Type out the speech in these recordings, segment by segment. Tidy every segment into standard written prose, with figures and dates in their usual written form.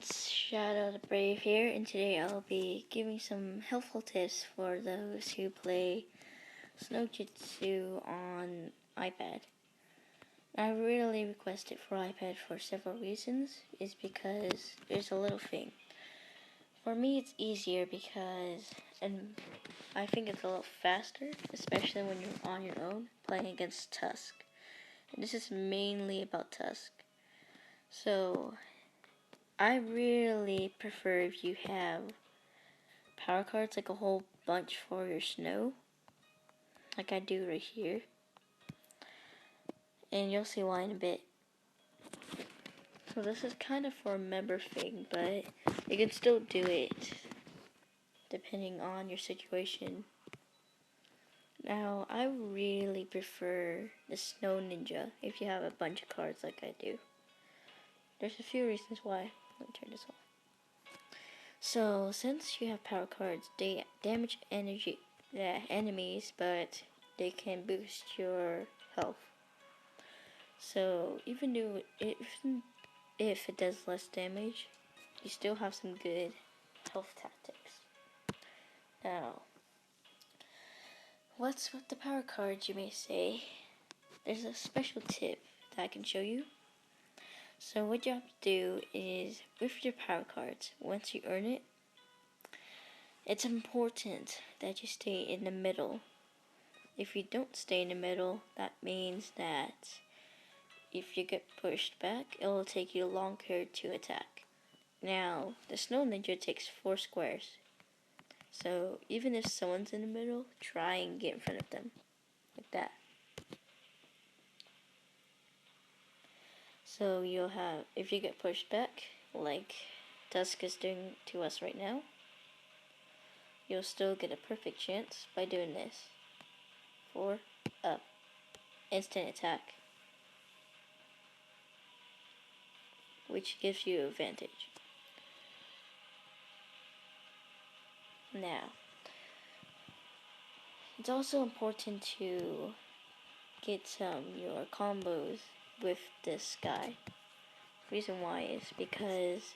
It's Shadow the Brave here, and today I'll be giving some helpful tips for those who play Snow Jitsu on iPad. I really request it for iPad for several reasons, is because there's a little thing. For me it's easier because, and I think it's a little faster, especially when you're on your own playing against Tusk. And this is mainly about Tusk. So I really prefer if you have power cards, like a whole bunch for your snow, like I do right here, and you'll see why in a bit. So this is kind of for a member thing, but you can still do it depending on your situation. Now, I really prefer the Snow Ninja if you have a bunch of cards like I do. There's a few reasons why. Let me turn this off. So, since you have power cards, they damage enemies, but they can boost your health. So, even if it does less damage, you still have some good health tactics. Now, what's with the power cards, you may say? There's a special tip that I can show you. So what you have to do is, with your power cards, once you earn it, it's important that you stay in the middle. If you don't stay in the middle, that means that if you get pushed back, it will take you longer to attack. Now, the Snow Ninja takes 4 squares. So even if someone's in the middle, try and get in front of them, like that. So you'll have, if you get pushed back, like Tusk is doing to us right now, you'll still get a perfect chance by doing this. 4, up, instant attack, which gives you advantage. Now, it's also important to get your combos with this guy. Reason why is because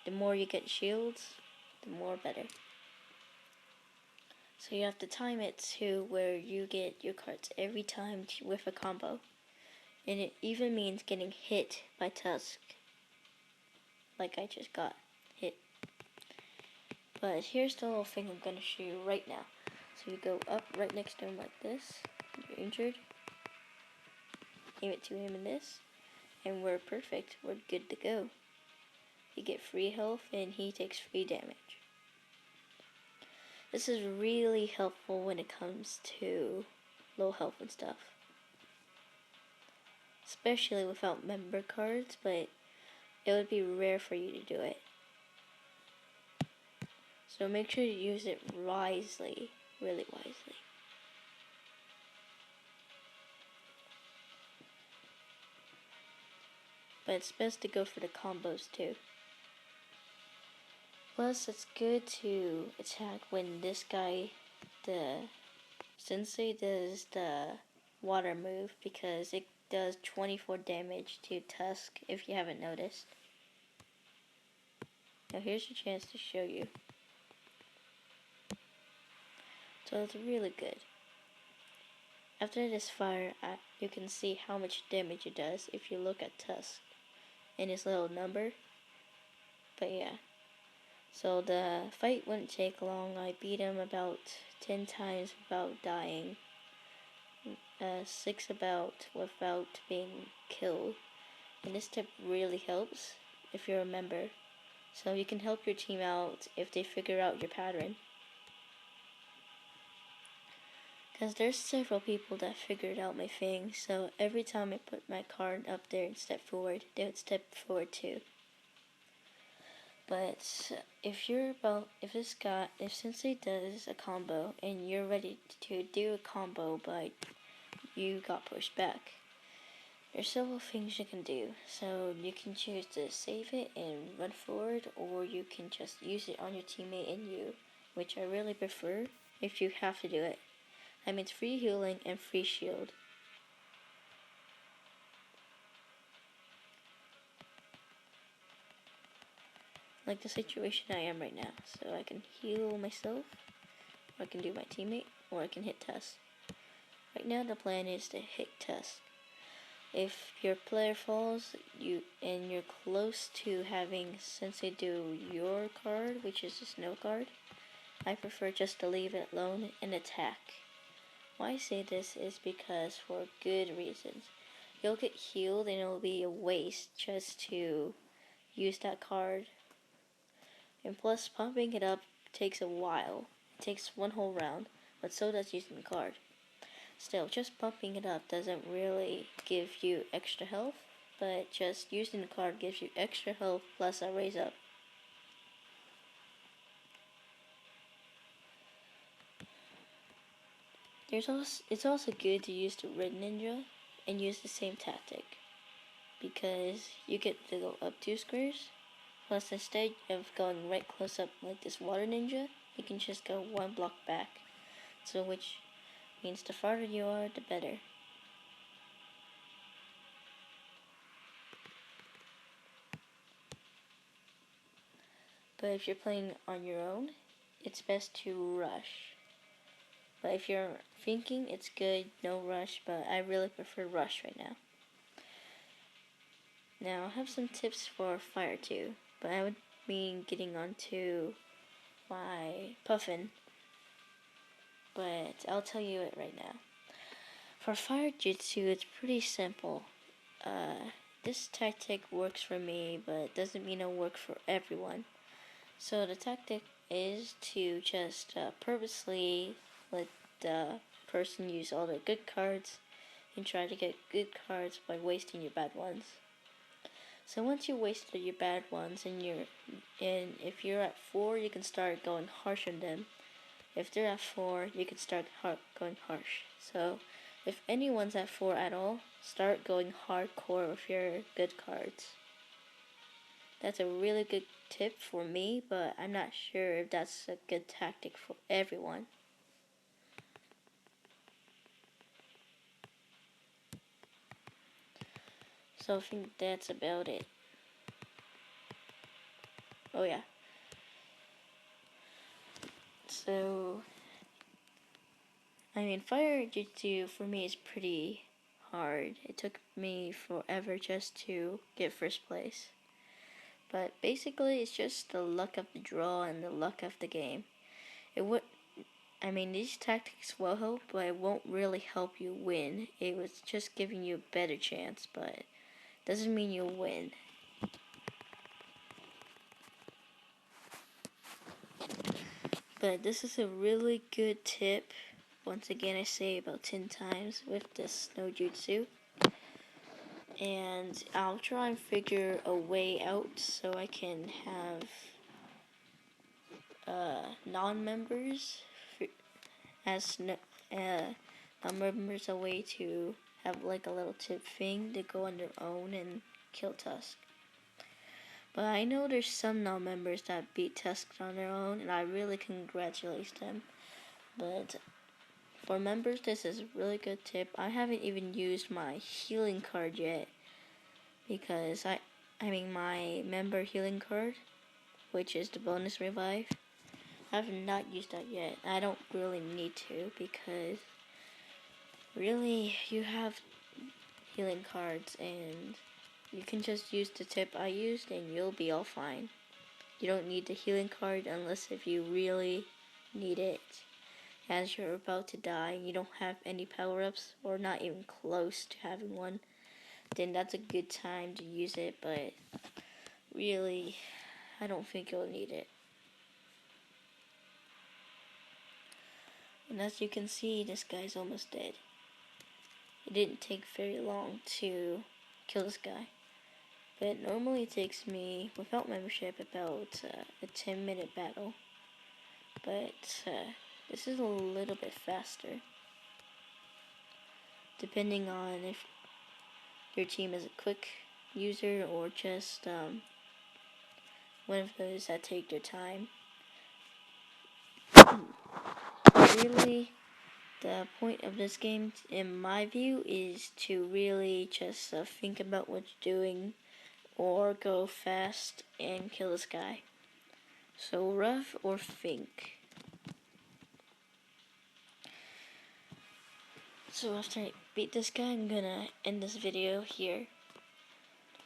the more you get shields, the more better. So you have to time it to where you get your cards every time with a combo. And it even means getting hit by Tusk, like I just got hit. But here's the little thing I'm going to show you right now. So you go up right next to him like this, you're injured, aim it to him in this, and we're perfect, we're good to go. You get free health and he takes free damage. This is really helpful when it comes to low health and stuff, especially without member cards, but it would be rare for you to do it. So make sure you use it wisely, really wisely. But it's best to go for the combos too. Plus, it's good to attack when this guy, the sensei, does the water move, because it does 24 damage to Tusk if you haven't noticed. Now here's your chance to show you. So it's really good. After this fire, you can see how much damage it does if you look at Tusk and his little number. But yeah. So the fight wouldn't take long. I beat him about 10 times without dying. 6 without being killed. And this tip really helps if you're a member. So you can help your team out if they figure out your pattern. Because there's several people that figured out my thing, so every time I put my card up there and step forward, they would step forward too. But if Sensei does a combo and you're ready to do a combo but you got pushed back, there's several things you can do. So you can choose to save it and run forward, or you can just use it on your teammate and you, which I really prefer if you have to do it. That means free healing and free shield. like the situation I am right now. So I can heal myself, or I can do my teammate, or I can hit Tusk. Right now the plan is to hit Tusk. If your player falls, and you're close to having Sensei do your card, which is the snow card, I prefer just to leave it alone and attack. Why I say this is because for good reasons. You'll get healed and it'll be a waste just to use that card. And plus, pumping it up takes a while. It takes one whole round, but so does using the card. Still, just pumping it up doesn't really give you extra health, but just using the card gives you extra health plus a raise up. It's also good to use the red ninja and use the same tactic, because you get to go up 2 squares, plus instead of going right close up like this water ninja, you can just go 1 block back, so which means the farther you are, the better. But if you're playing on your own, it's best to rush. But if you're thinking, it's good, no rush, but I really prefer rush right now. Now, I have some tips for fire too, but I would be getting onto my puffin, but I'll tell you it right now. For fire Jitsu, it's pretty simple. This tactic works for me, but it doesn't mean it'll work for everyone. So the tactic is to just purposely let the person use all their good cards and try to get good cards by wasting your bad ones. So once you wasted your bad ones and if you're at 4, you can start going harsh on them. If they're at 4, you can start going harsh. So if anyone's at 4 at all, start going hardcore with your good cards. That's a really good tip for me, but I'm not sure if that's a good tactic for everyone. So I think that's about it. Oh yeah. So, fire Jitsu for me is pretty hard. It took me forever just to get first place. But basically, it's just the luck of the draw and the luck of the game. These tactics will help, but it won't really help you win. It was just giving you a better chance, but doesn't mean you'll win. But this is a really good tip. Once again, I say about 10 times with this snow jutsu. And I'll try and figure a way out so I can have non-members as non-members a way to have like a little tip thing to go on their own and kill Tusk. But I know there's some non-members that beat Tusk on their own, and I really congratulate them. But for members, this is a really good tip. I haven't even used my healing card yet, because my member healing card, which is the bonus revive, I have not used that yet. I don't really need to, because really you have healing cards and you can just use the tip I used and you'll be all fine. You don't need the healing card unless if you really need it as you're about to die and you don't have any power-ups or not even close to having one. Then that's a good time to use it, but really, I don't think you'll need it. And as you can see, this guy's almost dead. It didn't take very long to kill this guy. But it normally takes me, without membership, about a 10-minute battle. But this is a little bit faster, depending on if your team is a quick user or just one of those that take their time. Really, the point of this game, in my view, is to really just think about what you're doing or go fast and kill this guy. So rough or fink. So after I beat this guy, I'm gonna end this video here.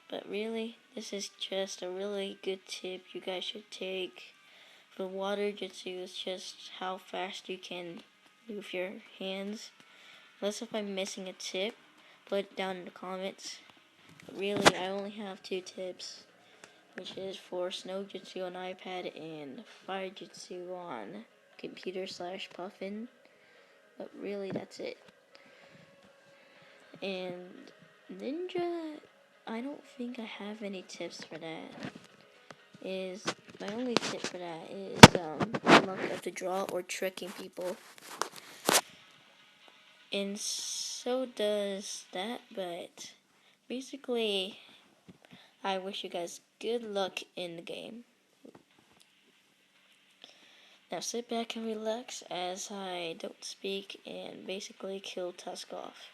But really, this is just a really good tip you guys should take. For water Jitsu is just how fast you can move your hands. Unless if I'm missing a tip, put it down in the comments. But really, I only have 2 tips, which is for Snow Jitsu on iPad and Fire Jitsu on computer/Puffin. But really, that's it. And Ninja, I don't think I have any tips for that. My only tip for that is luck of the draw or tricking people. And so does that, but basically, I wish you guys good luck in the game. Now sit back and relax as I don't speak and basically kill Tusk off.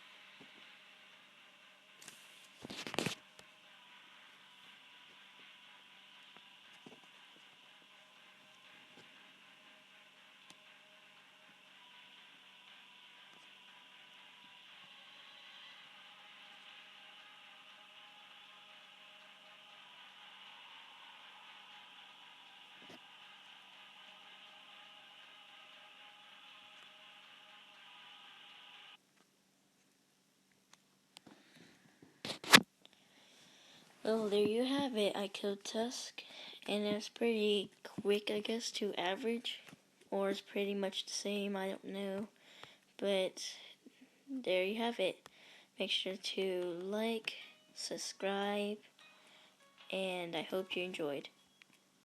Well, there you have it. I killed Tusk, and it's pretty quick, I guess, to average. Or it's pretty much the same, I don't know. But there you have it. Make sure to like, subscribe, and I hope you enjoyed.